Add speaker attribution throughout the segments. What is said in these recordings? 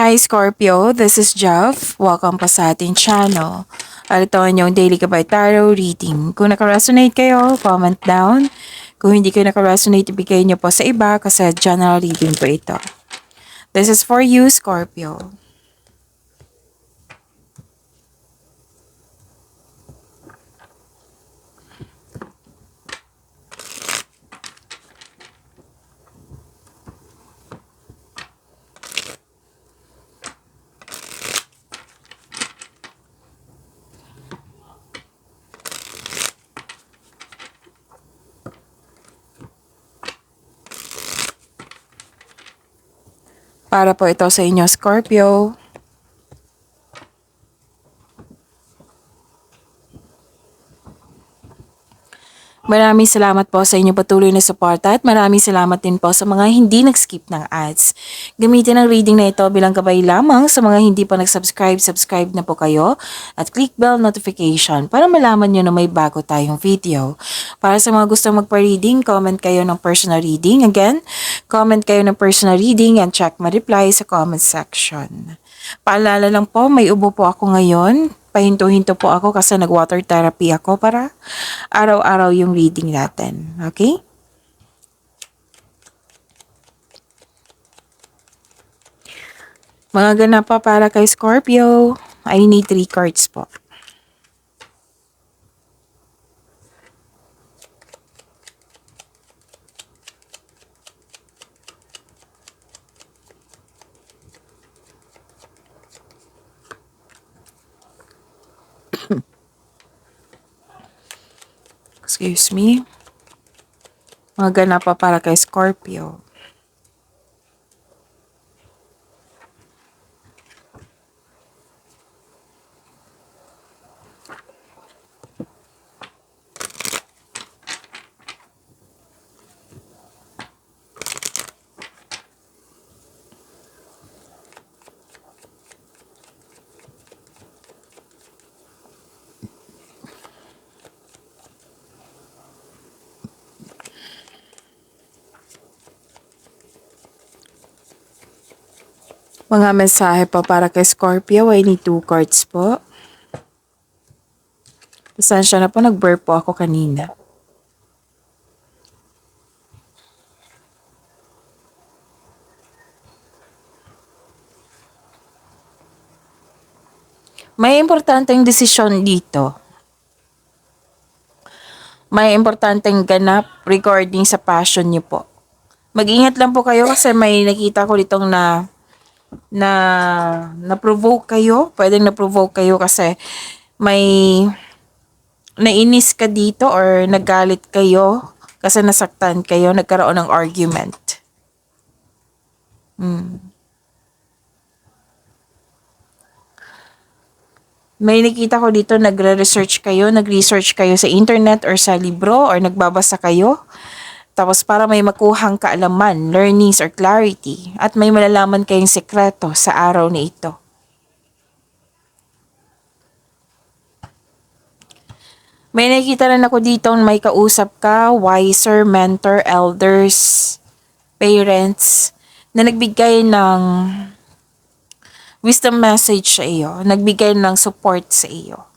Speaker 1: Hi Scorpio, this is Jeff. Welcome pa sa ating channel. At ito ang inyong Daily Gabay Tarot reading. Kung naka-resonate kayo, comment down. Kung hindi kayo naka-resonate, ibigay niyo po sa iba kasi general reading po ito. This is for you, Scorpio. Para po ito sa inyo, Scorpio. Maraming salamat po sa inyong patuloy na suporta at maraming salamat din po sa mga hindi nag-skip ng ads. Gamitin ang reading na ito bilang gabay lamang sa mga hindi pa nag-subscribe, subscribe na po kayo at click bell notification para malaman nyo na may bago tayong video. Para sa mga gustong magpa-reading, comment kayo ng personal reading. Again, comment kayo ng personal reading and check my reply sa comment section. Paalala lang po, may ubo po ako ngayon. Pahinto-hinto po ako kasi nag-water therapy ako para araw-araw yung reading natin. Okay? Mga ganap pa para kay Scorpio, I need 3 cards po. Excuse me. Mga ganap pa para kay Scorpio. Mga mensahe po para kay Scorpio, I need 2 cards po. Pasensya na po, nag-burp po ako kanina. May importanteng desisyon dito. May importanteng ganap regarding sa passion niyo po. Mag-ingat lang po kayo kasi may nakita ko ditong na-provoke kayo. Pwedeng na-provoke kayo kasi may nainis ka dito or nagalit kayo kasi nasaktan kayo, nagkaroon ng argument. May nakita ko dito nagre-research kayo sa internet or sa libro or nagbabasa kayo. Tapos para may makuhang kaalaman, learnings or clarity at may malalaman kayong sekreto sa araw na ito. May nakikita rin ako dito may kausap ka, wiser, mentor, elders, parents na nagbigay ng wisdom message sa iyo, nagbigay ng support sa iyo.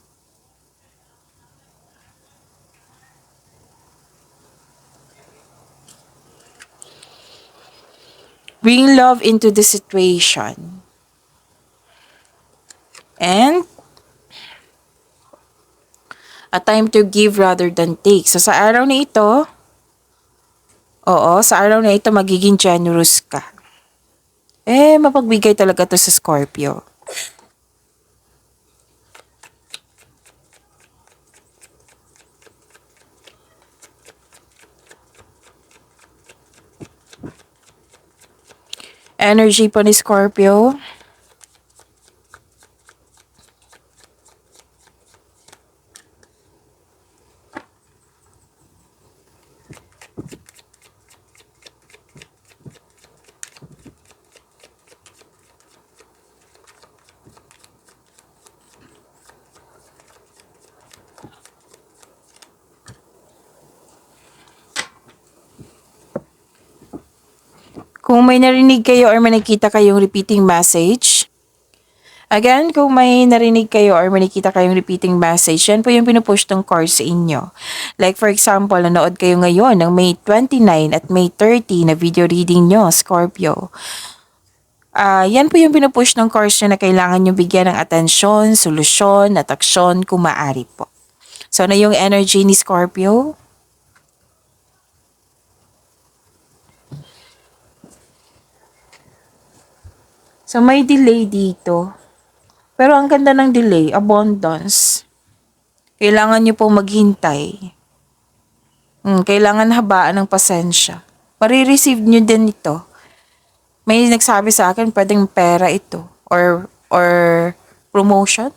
Speaker 1: Bring love into the situation. And a time to give rather than take. So sa araw na ito, sa araw na ito magiging generous ka. Mapagbigay talaga to sa Scorpio. Energy po ni Scorpio. Kung may narinig kayo or may nakita kayong repeating message, Again, kung may narinig kayo or may nakita kayong repeating message, yan po yung pinupush ng card sa inyo. Like for example, nanood kayo ngayon ng May 29 at May 30 na video reading nyo, Scorpio. Yan po yung pinupush ng cards nyo na kailangan nyo bigyan ng atensyon, solusyon, at aksyon kung maaari po. So, ano yung energy ni Scorpio? So, may delay dito. Pero ang ganda ng delay, abundance. Kailangan nyo pong maghintay. Kailangan habaan ng pasensya. Marireceive nyo din ito. May nagsabi sa akin, pwedeng pera ito. Or promotion.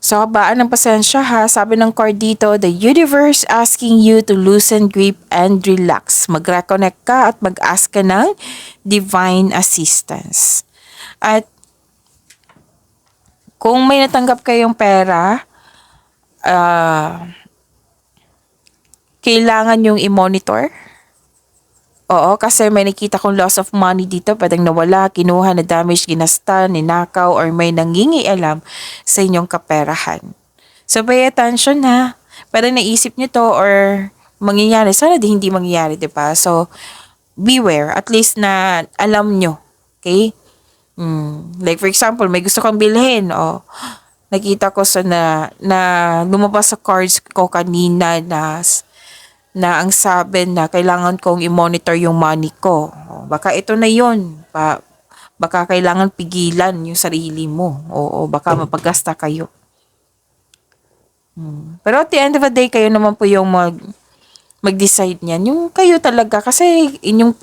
Speaker 1: So, habaan ng pasensya ha. Sabi ng card dito, the universe asking you to loosen grip and relax. Mag-reconnect ka at mag-ask ka ng divine assistance. At kung may natanggap kayong pera, kailangan yung i-monitor. Oo, kasi may nakita kong loss of money dito. Pwedeng nawala, kinuha, na damage, ginasta, ninakaw, or may nangingialam sa inyong kaperahan. So, pay attention ha. Pwedeng naisip nyo to or mangyayari. Sana hindi mangyayari, diba? So, beware. At least na alam nyo. Okay? Like for example, may gusto kang bilhin. Nakita ko na lumabas sa cards ko kanina na ang sabi na kailangan kong i-monitor yung money ko. Baka ito na yun. Baka kailangan pigilan yung sarili mo. Baka mapagasta kayo. Pero at the end of the day, kayo naman po yung mag-decide niyan. Yung kayo talaga, kasi inyong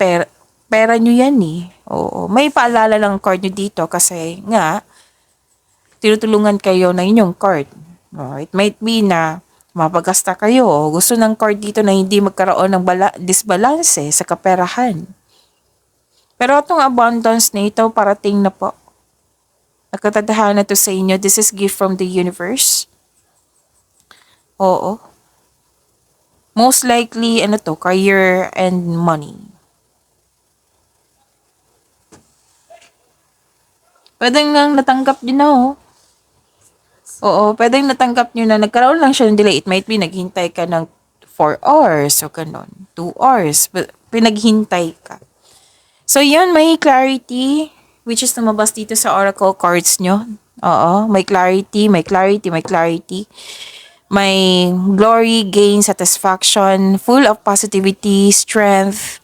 Speaker 1: pera nyo yan eh. May paalala lang card nyo dito kasi nga, tinutulungan kayo ng inyong card. It might be na mapagasta kayo. Gusto ng card dito na hindi magkaroon ng disbalance sa kaperahan. Pero itong abundance na ito, parating na po. Nakatadahan na to sa inyo. This is gift from the universe. Oo. Most likely, career and money. Pwedeng nang natanggap nyo na pwedeng natanggap nyo na nagkaroon lang siya ng delay. It might be naghintay ka ng 4 hours o ganon. 2 hours. Pinaghintay ka. So, yun, may clarity, which is lumabas dito sa oracle cards nyo. May clarity, may clarity, may clarity. May glory, gain, satisfaction, full of positivity, strength.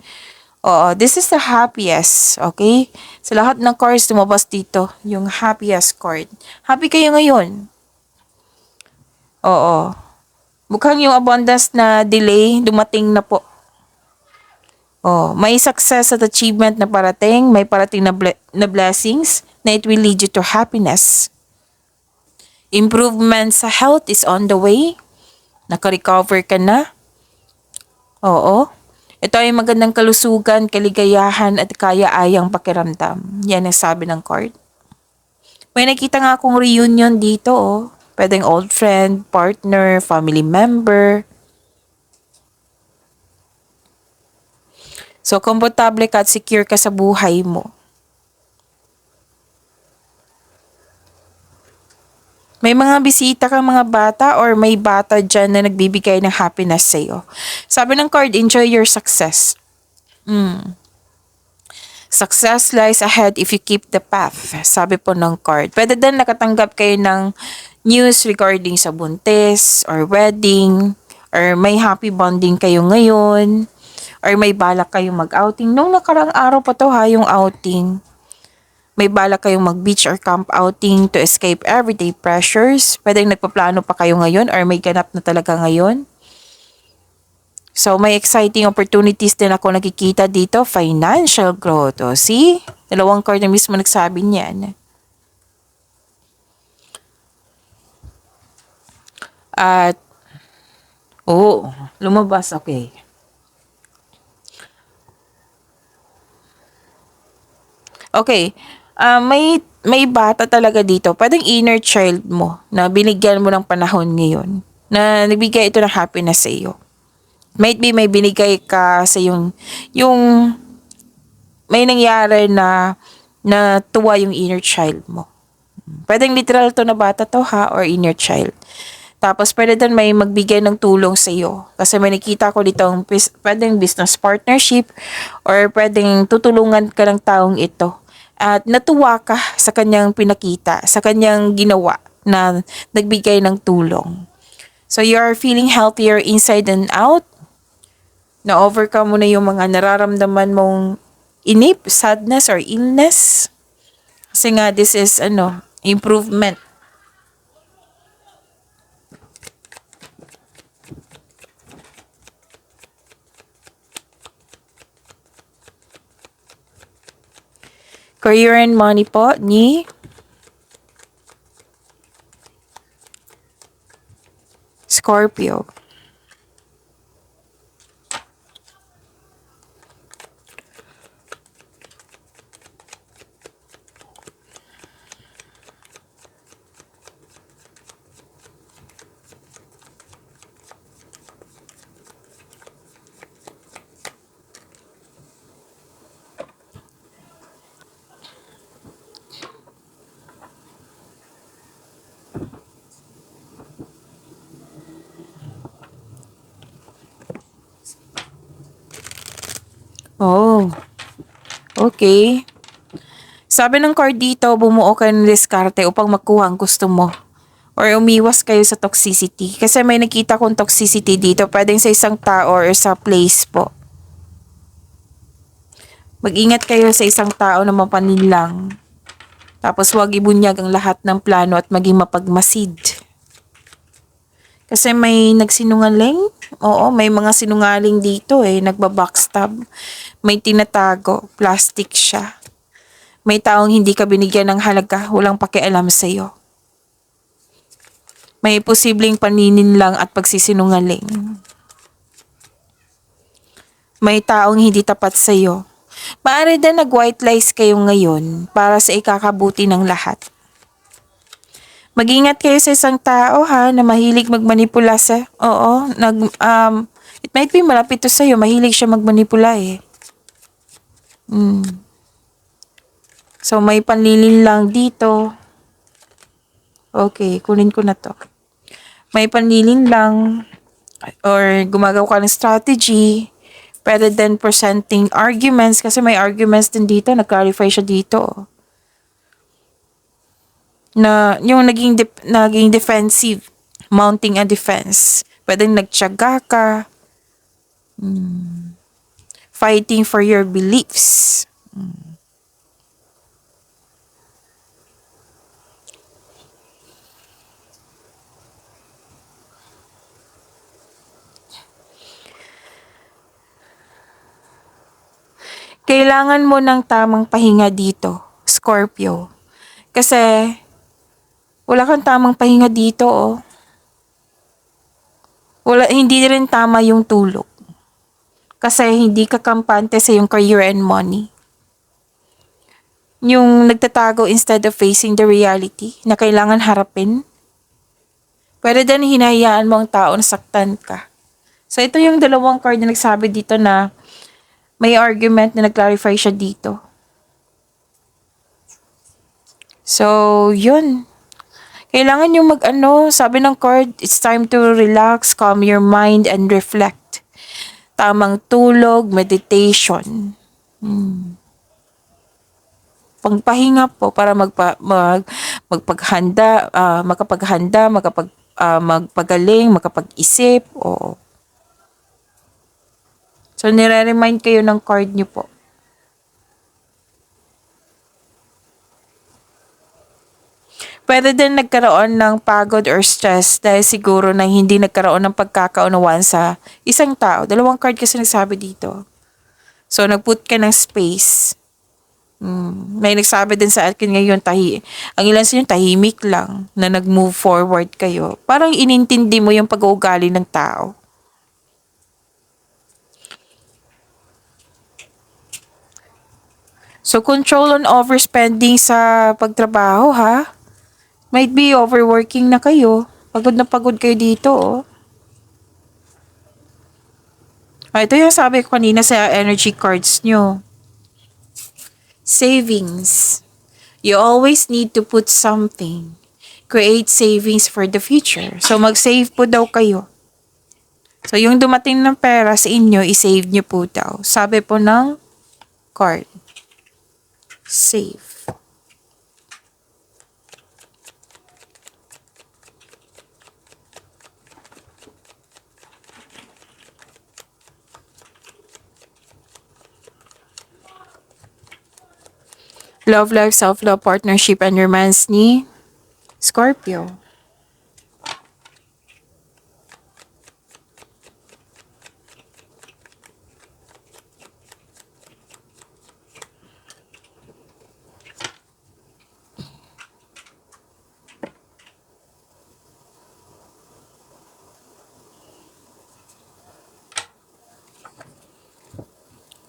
Speaker 1: This is the happiest, okay? Sa lahat ng cards lumabas dito, yung happiest card. Happy kayo ngayon. Mukhang yung abundance na delay, dumating na po. May success at achievement na parating, may parating na blessings na it will lead you to happiness. Improvement sa health is on the way. Naka-recover ka na. Ito ay magandang kalusugan, kaligayahan at kaya-ayang pakiramdam. Yan ang sabi ng card. May nakita nga akong reunion dito. Pwedeng old friend, partner, family member. So, komportable ka at secure ka sa buhay mo. May mga bisita kang mga bata or may bata dyan na nagbibigay ng happiness sa'yo. Sabi ng card, enjoy your success. Success lies ahead if you keep the path. Sabi po ng card. Pwede din nakatanggap kayo ng news regarding sa buntis or wedding or may happy bonding kayo ngayon or may balak kayong mag-outing. Nung nakarang araw pa to yung outing. May balak kayong mag-beach or camp outing to escape everyday pressures. Pwedeng nagpaplano pa kayo ngayon or may ganap na talaga ngayon. So, may exciting opportunities din ako nakikita dito. Financial growth. See? Dalawang card na mismo nagsabi niyan. At, lumabas. Okay. Okay. May bata talaga dito. Pwedeng inner child mo na binigyan mo ng panahon ngayon. Na nagbigay ito ng happiness sa iyo. Might be may binigay ka sa yung may nangyari na tuwa yung inner child mo. Pwedeng literal to na bata to ha, or inner child. Tapos pwede din may magbigay ng tulong sa iyo. Kasi may nakita ko dito pwedeng business partnership or pwedeng tutulungan ka ng taong ito. At natuwa ka sa kanyang pinakita, sa kanyang ginawa na nagbigay ng tulong. So you are feeling healthier inside and out. Na-overcome mo na yung mga nararamdaman mong inip, sadness, or illness. Kasi nga this is improvement. Career and money po ni Scorpio. Oh, okay. Sabi ng card dito, bumuo kayo ng diskarte upang makuha ang gusto mo. Or umiwas kayo sa toxicity. Kasi may nakita kong toxicity dito. Pwedeng sa isang tao or sa place po. Mag-ingat kayo sa isang tao na mapaninlang. Tapos huwag ibunyag ang lahat ng plano at maging mapagmasid. Kasi may nagsinungaling. Oo, may mga sinungaling dito nagbabackstab. May tinatago. Plastic siya. May taong hindi ka binigyan ng halaga. Walang pakialam sa'yo. May posibleng paninin lang at pagsisinungaling. May taong hindi tapat sa'yo. Maaari din nag-white lies kayo ngayon para sa ikakabuti ng lahat. Mag-ingat kayo sa isang tao ha na mahilig magmanipula sa... Oo, it might be malapit to sa'yo. Mahilig siya magmanipula So may panlilin lang dito. Okay, kunin ko na to. May panlilin lang or gumagawa ka ng strategy. Pwede din presenting arguments kasi may arguments din dito. Nag-clarify siya dito. Na yung naging defensive, mounting a defense. Pwedeng nagtiyaga ka. Fighting for your beliefs. Kailangan mo ng tamang pahinga dito, Scorpio. Kasi wala kang tamang pahinga dito hindi rin tama yung tulog. Kasi hindi ka kampante sa yung career and money. Yung nagtatago instead of facing the reality na kailangan harapin. Pwede din hinahayaan mo ang tao na saktan ka. So ito yung dalawang card na nagsabi dito na may argument na nag-clarify siya dito. So, yun. Kailangan yung sabi ng card, it's time to relax, calm your mind, and reflect. Tamang tulog, meditation. Pagpahinga po para magpaghanda, magpagaling, makapag-isip. So, nire-remind kayo ng card nyo po. Pwede din nagkaroon ng pagod or stress dahil siguro na hindi nagkaroon ng pagkakaunawaan sa isang tao. Dalawang card kasi nagsabi dito. So, nag-put ka ng space. May nagsabi din sa akin ngayon, ang ilan sa inyo tahimik lang na nag-move forward kayo. Parang inintindi mo yung pag-uugali ng tao. So, control on overspending sa pagtrabaho, ha? Might be overworking na kayo. Pagod na pagod kayo dito, ito yung sabi ko kanina sa energy cards nyo. Savings. You always need to put something. Create savings for the future. So, mag-save po daw kayo. So, yung dumating ng pera sa inyo, i-save nyo po daw. Sabi po ng card. Save. Love life, self-love, partnership, and romance ni Scorpio.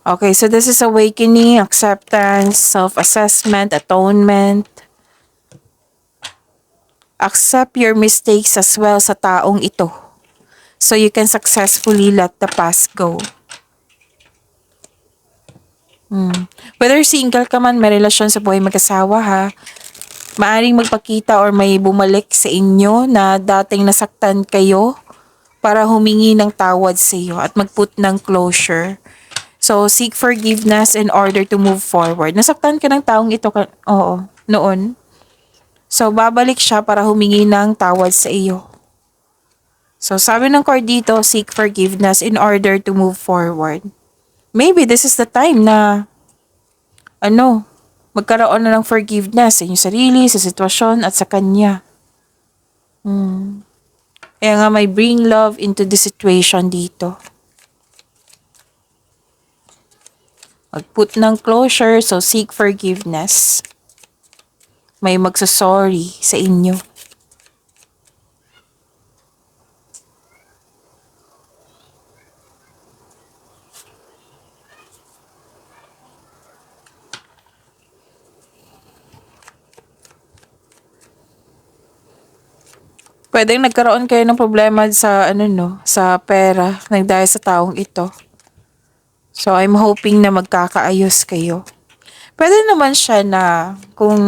Speaker 1: Okay, so this is awakening, acceptance, self-assessment, atonement. Accept your mistakes as well sa taong ito. So you can successfully let the past go. Whether single ka man, may relasyon sa buhay mag-asawa ha, maaring magpakita or may bumalik sa inyo na dating nasaktan kayo para humingi ng tawad sa iyo at mag-put ng closure. So, seek forgiveness in order to move forward. Nasaktan ka ng taong ito, noon. So, babalik siya para humingi ng tawad sa iyo. So, sabi ng card dito, seek forgiveness in order to move forward. Maybe this is the time na, magkaroon na ng forgiveness sa inyong sarili, sa sitwasyon, at sa kanya. Kaya nga may bring love into the situation dito. Mag-put ng closure, so seek forgiveness. May magsasorry sa inyo. Pwedeng nagkaroon kayo ng problema sa sa pera dahil sa taong ito. So I'm hoping na magkakaayos kayo. Pwede naman siya na kung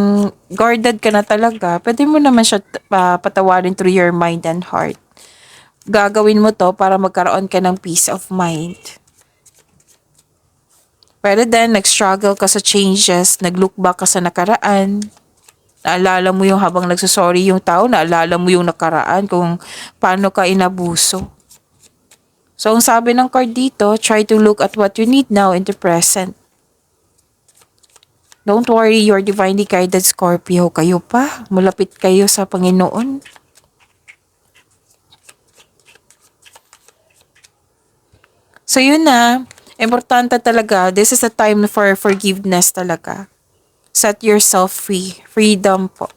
Speaker 1: guarded ka na talaga, pwede mo naman siya patawarin through your mind and heart. Gagawin mo to para magkaroon ka ng peace of mind. Pwede din nag-struggle ka sa changes, nag-look back ka sa nakaraan. Naalala mo yung habang nagsasorry yung tao, naalala mo yung nakaraan kung paano ka inabuso. So, ang sabi ng card dito, try to look at what you need now in the present. Don't worry, you're divinely guided, Scorpio. Kayo pa, malapit kayo sa Panginoon. So, yun na. Importante talaga, this is a time for forgiveness talaga. Set yourself free. Freedom po.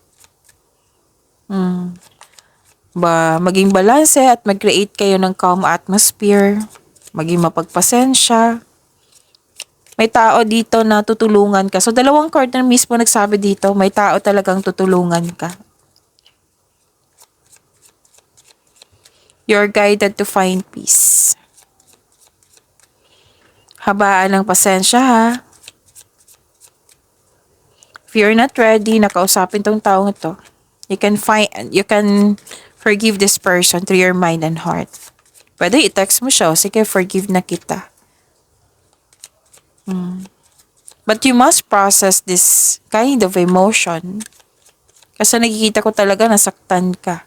Speaker 1: Maging balanse at mag-create kayo ng calm atmosphere. Maging mapagpasensya. May tao dito na tutulungan ka. So, dalawang card na mismo nagsabi dito, may tao talagang tutulungan ka. You're guided to find peace. Habaan ng pasensya ha. If you're not ready, nakausapin tong taong ito, you can forgive this person through your mind and heart. Pwede i-text mo siya, sige, forgive na kita. But you must process this kind of emotion. Kasi nakikita ko talaga nasaktan ka.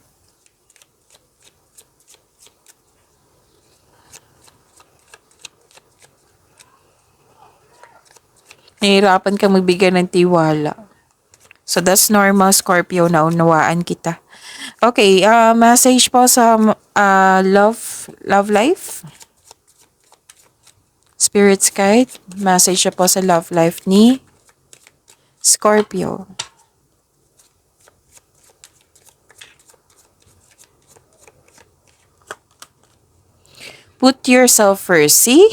Speaker 1: Nahihirapan kang magbigay ng tiwala. So that's normal, Scorpio, naunawaan kita. Okay, message po sa love life. Spirit's guide, message po sa love life ni Scorpio. Put yourself first, see?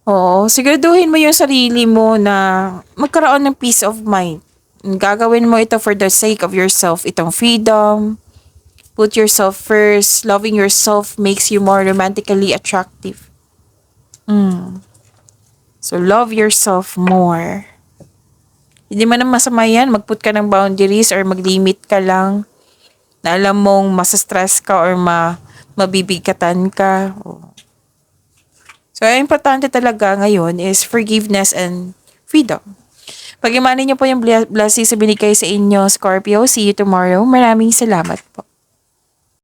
Speaker 1: Oo, siguraduhin mo yung sarili mo na magkaroon ng peace of mind. Gagawin mo ito for the sake of yourself, itong freedom. Put yourself first. Loving yourself makes you more romantically attractive. So, love yourself more. Hindi man ang masama yan, mag-put ka ng boundaries or mag-limit ka lang na alam mong masa-stress ka or mabibigatan ka. So, ang importante talaga ngayon is forgiveness and freedom. Pag-imanin niyo po yung blessings na binigay sa inyo, Scorpio. See you tomorrow. Maraming salamat po.